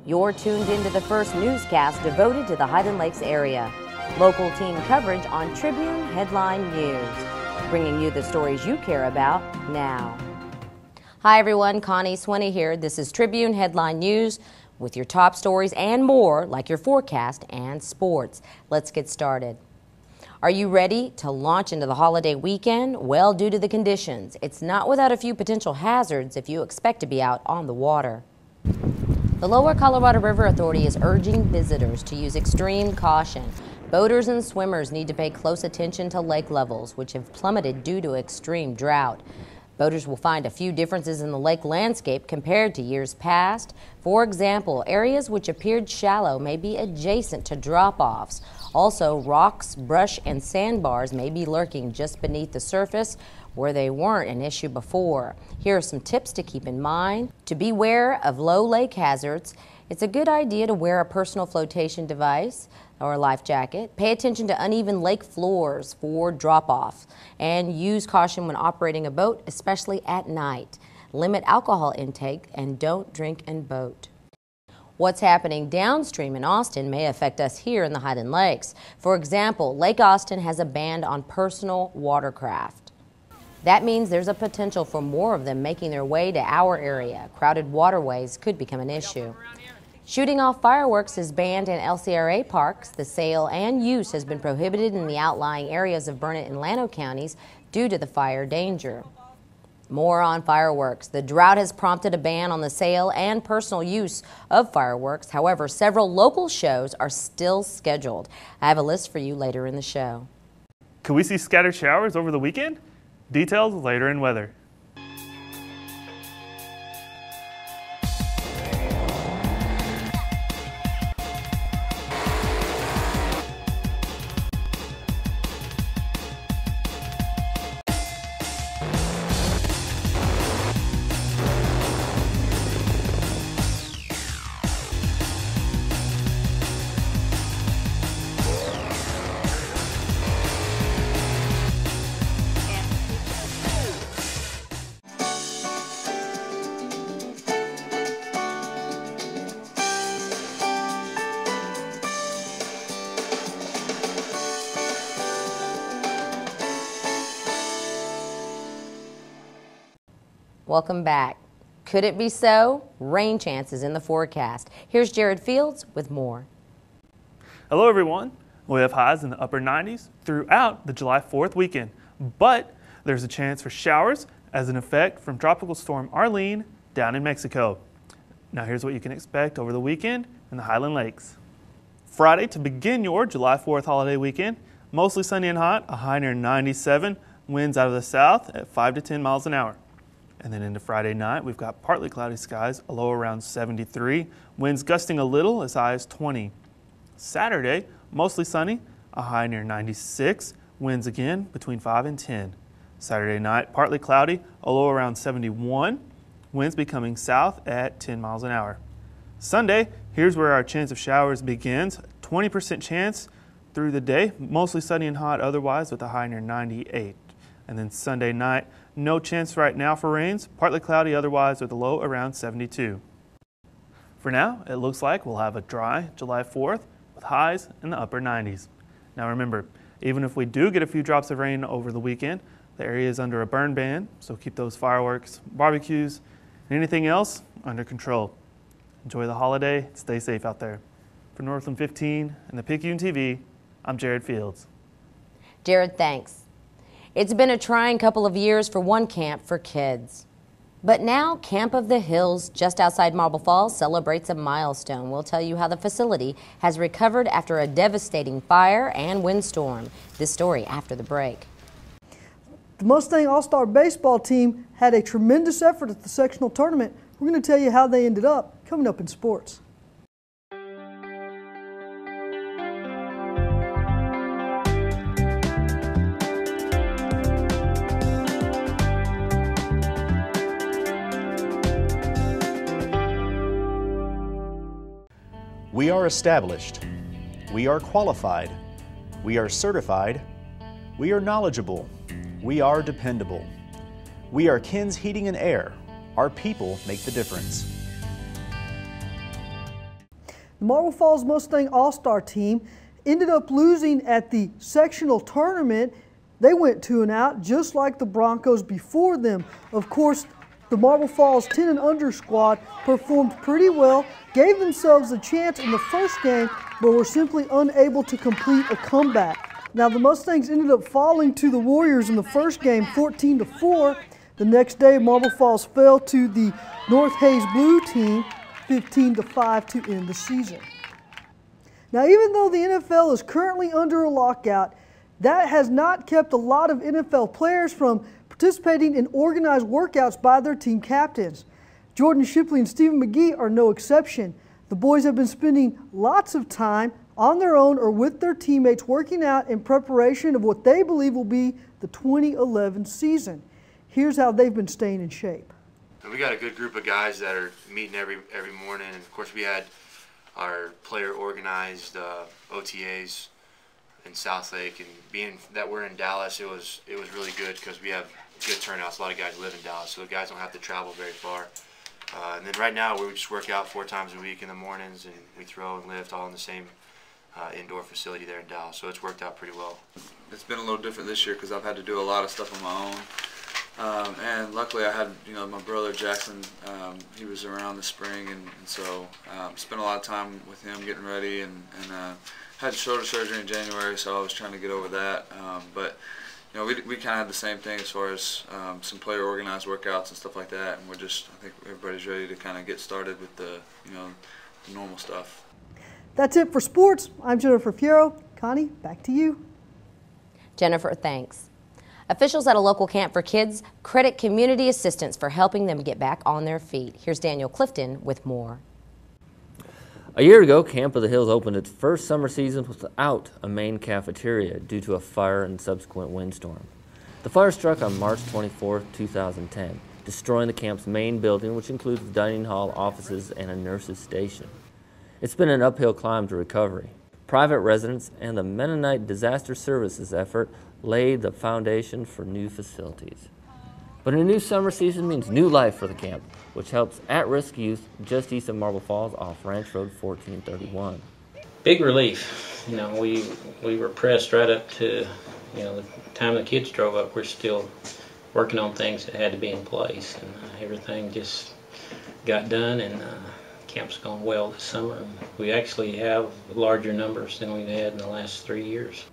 You're tuned into the first newscast devoted to the Highland Lakes area. Local team coverage on Tribune Headline News, bringing you the stories you care about now. Hi everyone, Connie Swinney here. This is Tribune Headline News with your top stories and more, like your forecast and sports. Let's get started. Are you ready to launch into the holiday weekend? Well, due to the conditions, it's not without a few potential hazards if you expect to be out on the water. The Lower Colorado River Authority is urging visitors to use extreme caution. Boaters and swimmers need to pay close attention to lake levels, which have plummeted due to extreme drought. Boaters will find a few differences in the lake landscape compared to years past. For example, areas which appeared shallow may be adjacent to drop-offs. Also, rocks, brush, and sandbars may be lurking just beneath the surface where they weren't an issue before. Here are some tips to keep in mind. To beware of low lake hazards, it's a good idea to wear a personal flotation device or a life jacket. Pay attention to uneven lake floors for drop-off, and use caution when operating a boat, especially at night. Limit alcohol intake and don't drink and boat. What's happening downstream in Austin may affect us here in the Highland Lakes. For example, Lake Austin has a ban on personal watercraft. That means there's a potential for more of them making their way to our area. Crowded waterways could become an issue. Shooting off fireworks is banned in LCRA parks. The sale and use has been prohibited in the outlying areas of Burnett and Llano counties due to the fire danger. More on fireworks. The drought has prompted a ban on the sale and personal use of fireworks. However, several local shows are still scheduled. I have a list for you later in the show. Could we see scattered showers over the weekend? Details later in weather. Welcome back. Could it be so? Rain chances in the forecast. Here's Jared Fields with more. Hello everyone. We have highs in the upper 90s throughout the July 4th weekend, but there's a chance for showers as an effect from Tropical Storm Arlene down in Mexico. Now here's what you can expect over the weekend in the Highland Lakes. Friday, to begin your July 4th holiday weekend, mostly sunny and hot, a high near 97, winds out of the south at 5 to 10 miles an hour. And then into Friday night, we've got partly cloudy skies, a low around 73, winds gusting a little as high as 20. Saturday, mostly sunny, a high near 96, winds again between 5 and 10. Saturday night, partly cloudy, a low around 71, winds becoming south at 10 miles an hour. Sunday, here's where our chance of showers begins, 20% chance through the day, mostly sunny and hot otherwise with a high near 98. And then Sunday night, no chance right now for rains, partly cloudy otherwise with a low around 72. For now, it looks like we'll have a dry July 4th with highs in the upper 90s. Now remember, even if we do get a few drops of rain over the weekend, the area is under a burn ban, so keep those fireworks, barbecues, and anything else under control. Enjoy the holiday, stay safe out there. For Northland 15 and the Picayune TV, I'm Jared Fields. Jared, thanks. It's been a trying couple of years for one camp for kids. But now Camp of the Hills, just outside Marble Falls, celebrates a milestone. We'll tell you how the facility has recovered after a devastating fire and windstorm. This story after the break. The Mustang All-Star Baseball team had a tremendous effort at the sectional tournament. We're going to tell you how they ended up coming up in sports. We are established. We are qualified. We are certified. We are knowledgeable. We are dependable. We are Ken's Heating and Air. Our people make the difference. The Marble Falls Mustang All-Star team ended up losing at the sectional tournament. They went 2-0, just like the Broncos before them. Of course, the Marble Falls 10 and under squad performed pretty well, gave themselves a chance in the first game, but were simply unable to complete a comeback. Now, the Mustangs ended up falling to the Warriors in the first game 14-4. The next day, Marble Falls fell to the North Hayes Blue team 15-5 to end the season. Now, even though the NFL is currently under a lockout, that has not kept a lot of NFL players from participating in organized workouts by their team captains. Jordan Shipley and Stephen McGee are no exception. The boys have been spending lots of time on their own or with their teammates working out in preparation of what they believe will be the 2011 season. Here's how they've been staying in shape. We got a good group of guys that are meeting every morning, and of course we had our player organized OTAs in South Lake, and being that we're in Dallas, it was really good because we have good turnouts. A lot of guys live in Dallas, so the guys don't have to travel very far. And then right now we just work out 4 times a week in the mornings, and we throw and lift all in the same indoor facility there in Dallas. So it's worked out pretty well. It's been a little different this year because I've had to do a lot of stuff on my own. And luckily I had, my brother Jackson, he was around this spring, and so spent a lot of time with him getting ready, and had shoulder surgery in January, so I was trying to get over that. But we kind of had the same thing as far as some player organized workouts and stuff like that, and I think everybody's ready to kind of get started with the normal stuff. That's it for sports. I'm Jennifer Fierro. Connie, back to you. Jennifer, thanks. Officials at a local camp for kids credit community assistance for helping them get back on their feet. Here's Daniel Clifton with more. A year ago, Camp of the Hills opened its first summer season without a main cafeteria due to a fire and subsequent windstorm. The fire struck on March 24, 2010, destroying the camp's main building, which includes the dining hall, offices, and a nurse's station. It's been an uphill climb to recovery. Private residents and the Mennonite Disaster Services effort laid the foundation for new facilities. But a new summer season means new life for the camp, which helps at-risk youth just east of Marble Falls off Ranch Road 1431. Big relief. We were pressed right up to, the time the kids drove up. We're still working on things that had to be in place, and everything just got done, and camp's gone well this summer. We actually have larger numbers than we've had in the last 3 years.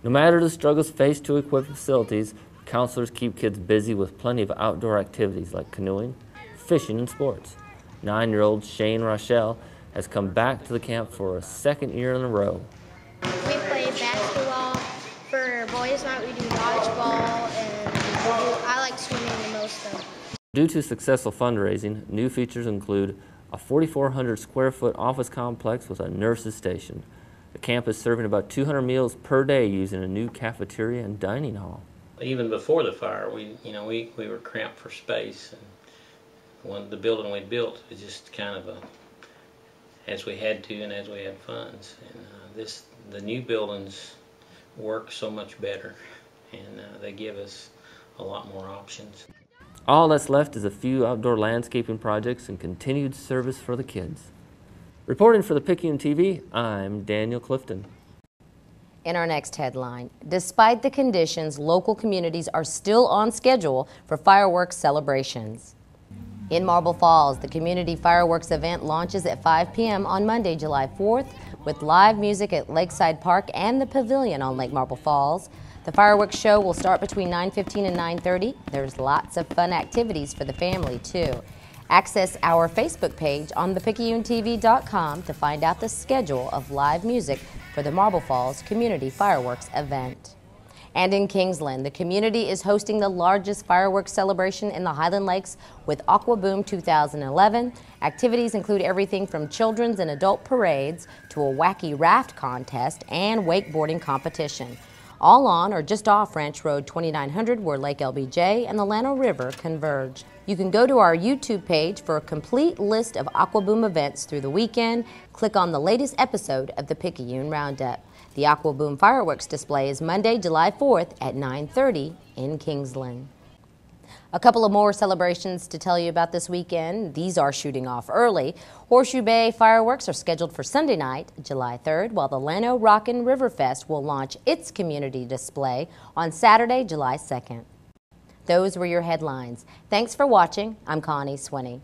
No matter the struggles faced to equip facilities, counselors keep kids busy with plenty of outdoor activities like canoeing, fishing, and sports. 9-year-old Shane Rochelle has come back to the camp for a second year in a row. We play basketball. For boys' night, we do dodgeball, and I like swimming the most of. Due to successful fundraising, new features include a 4,400 square foot office complex with a nurse's station. The camp is serving about 200 meals per day using a new cafeteria and dining hall. Even before the fire, we were cramped for space, and the building we built was just kind of as we had to and as we had funds. And the new buildings work so much better, and they give us a lot more options. All that's left is a few outdoor landscaping projects and continued service for the kids. Reporting for the Picayune TV, I'm Daniel Clifton. In our next headline, despite the conditions, local communities are still on schedule for fireworks celebrations. In Marble Falls, the community fireworks event launches at 5 p.m. on Monday, July 4th, with live music at Lakeside Park and the Pavilion on Lake Marble Falls. The fireworks show will start between 9:15 and 9:30. There's lots of fun activities for the family, too. Access our Facebook page on thepicayunetv.com to find out the schedule of live music for the Marble Falls Community Fireworks event. And in Kingsland, the community is hosting the largest fireworks celebration in the Highland Lakes with Aqua Boom 2011. Activities include everything from children's and adult parades to a wacky raft contest and wakeboarding competition. All on or just off Ranch Road 2900, where Lake LBJ and the Llano River converge. You can go to our YouTube page for a complete list of Aqua Boom events through the weekend. Click on the latest episode of the Picayune Roundup. The Aqua Boom fireworks display is Monday, July 4th at 9:30 in Kingsland. A couple of more celebrations to tell you about this weekend. These are shooting off early. Horseshoe Bay fireworks are scheduled for Sunday night, July 3rd, while the Llano Rockin' River Fest will launch its community display on Saturday, July 2nd. Those were your headlines. Thanks for watching. I'm Connie Swinney.